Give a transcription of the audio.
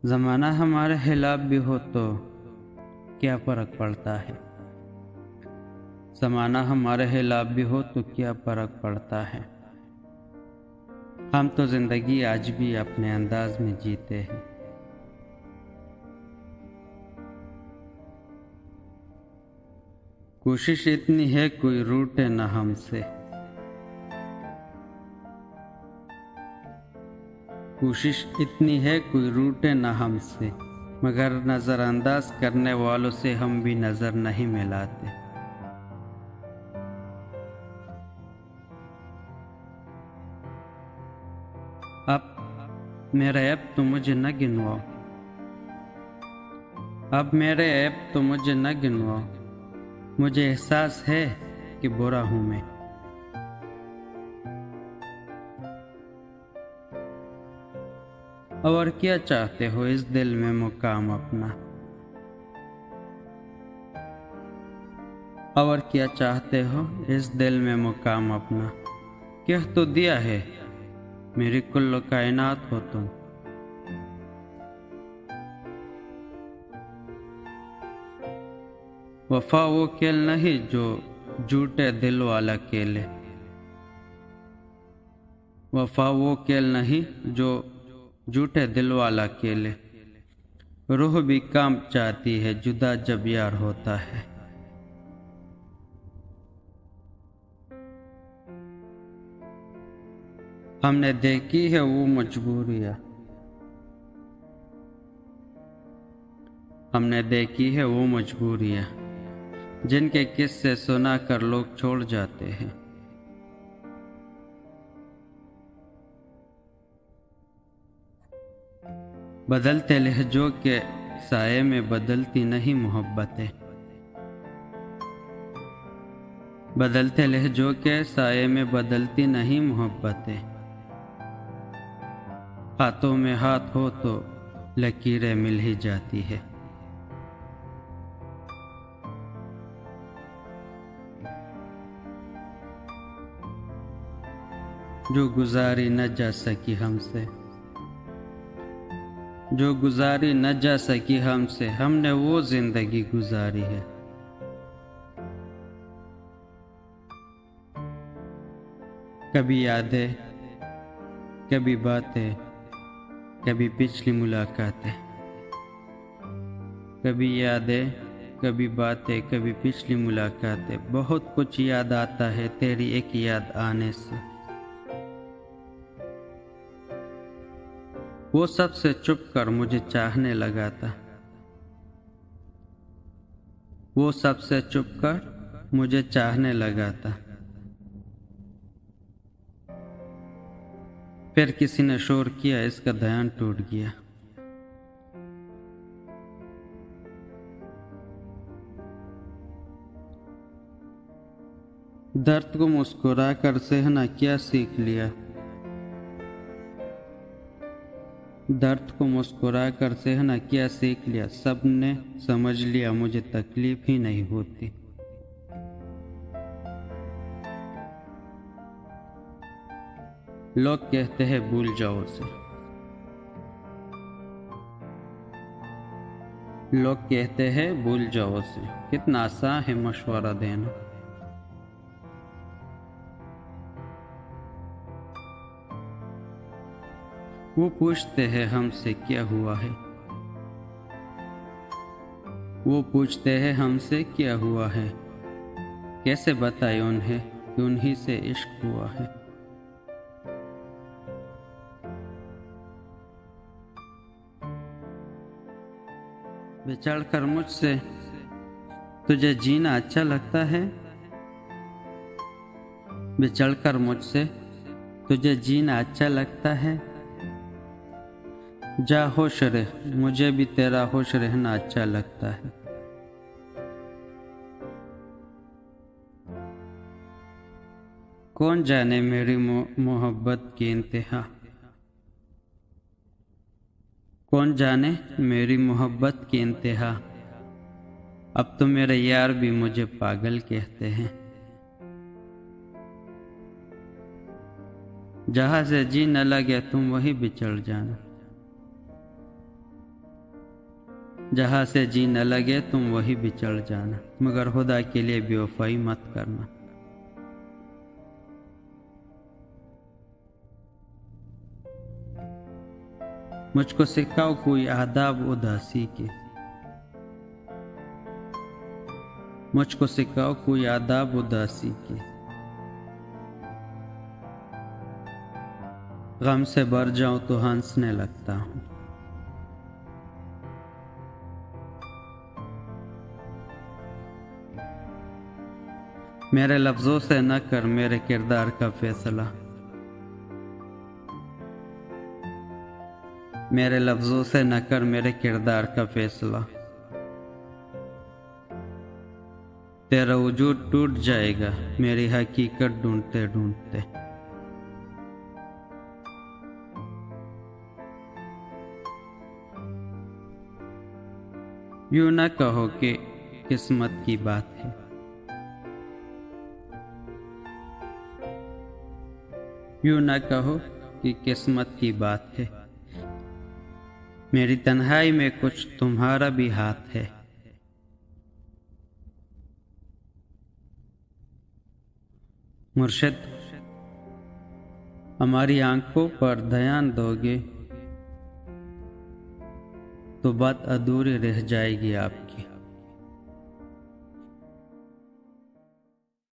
ज़माना हमारे खिलाफ भी हो तो क्या फ़र्क पड़ता है। ज़माना हमारे खिलाफ भी हो तो क्या फ़र्क पड़ता है। हम तो ज़िंदगी आज भी अपने अंदाज में जीते हैं। कोशिश इतनी है कोई रूठे न हमसे। कोशिश इतनी है कोई रूठे न हमसे, मगर नज़रअंदाज करने वालों से हम भी नज़र नहीं मिलाते। अब मेरे ऐप तो मुझे न गिनवाओ। अब मेरे ऐप तो मुझे न गिनवाओ। मुझे एहसास है कि बुरा हूँ मैं। और क्या चाहते हो इस दिल में मुकाम अपना। और क्या चाहते हो इस दिल में मुकाम अपना। कह तो दिया है मेरी कुल्लो कायनात हो तुम। वफा वो खेल नहीं जो झूठे दिल वाला खेले। वफा वो खेल नहीं जो झूठे दिल वाला खेले। रूह भी काम चाहती है जुदा जब यार होता है। हमने देखी है वो मजबूरियाँ। हमने देखी है वो मजबूरियाँ जिनके किस्से सुना कर लोग छोड़ जाते हैं। बदलते लहजों के साये में बदलती नहीं मोहब्बतें। बदलते लहजों के साये में बदलती नहीं मोहब्बतें। हाथों में हाथ हो तो लकीरें मिल ही जाती है। जो गुजारी न जा सकी हमसे, जो गुजारी न जा सकी हमसे, हमने वो जिंदगी गुजारी है। कभी यादें, कभी बातें, कभी पिछली मुलाकातें। कभी यादें, कभी बातें, कभी पिछली मुलाकातें। बहुत कुछ याद आता है तेरी एक याद आने से। वो सबसे चुप कर मुझे चाहने लगा था। वो सबसे चुप कर मुझे चाहने लगा था। फिर किसी ने शोर किया, इसका ध्यान टूट गया। दर्द को मुस्कुरा कर सहना क्या सीख लिया। दर्द को मुस्कुरा कर सहना क्या सीख लिया। सबने समझ लिया मुझे तकलीफ ही नहीं होती। लोग कहते हैं भूल जाओ उसे। लोग कहते हैं भूल जाओ उसे। कितना आसान है मशवरा देना। वो पूछते हैं हमसे क्या हुआ है। वो पूछते हैं हमसे क्या हुआ है। कैसे बताए उन्हें कि उन्हीं से इश्क हुआ है। बिछड़ कर मुझसे तुझे जीना अच्छा लगता है। बिछड़ कर मुझसे तुझे जीना अच्छा लगता है। जा खुश रह, मुझे भी तेरा खुश रहना अच्छा लगता है। कौन जाने मेरी मोहब्बत की इंतहा। कौन जाने मेरी मोहब्बत की इंतहा। अब तो मेरे यार भी मुझे पागल कहते हैं। जहाँ से जी न लगे तुम वहीं बिछड़ जाना। जहाँ से जी न लगे तुम वही बिछड़ जाना, मगर खुदा के लिए बेवफाई मत करना। मुझको सिखाओ कोई आदाब उदासी के, मुझको सिखाओ कोई आदाब उदासी के। गम से भर जाऊं तो हंसने लगता हूं। मेरे लफ्जों से न कर मेरे किरदार का फैसला, मेरे लफ्जों से न कर मेरे किरदार का फैसला। तेरा वजूद टूट जाएगा मेरी हकीकत ढूंढते ढूंढते। यूं न कहो कि किस्मत की बात है, यूं न कहो कि किस्मत की बात है। मेरी तन्हाई में कुछ तुम्हारा भी हाथ है। मुर्शिद, हमारी आंखों पर ध्यान दोगे तो बात अधूरी रह जाएगी आपकी।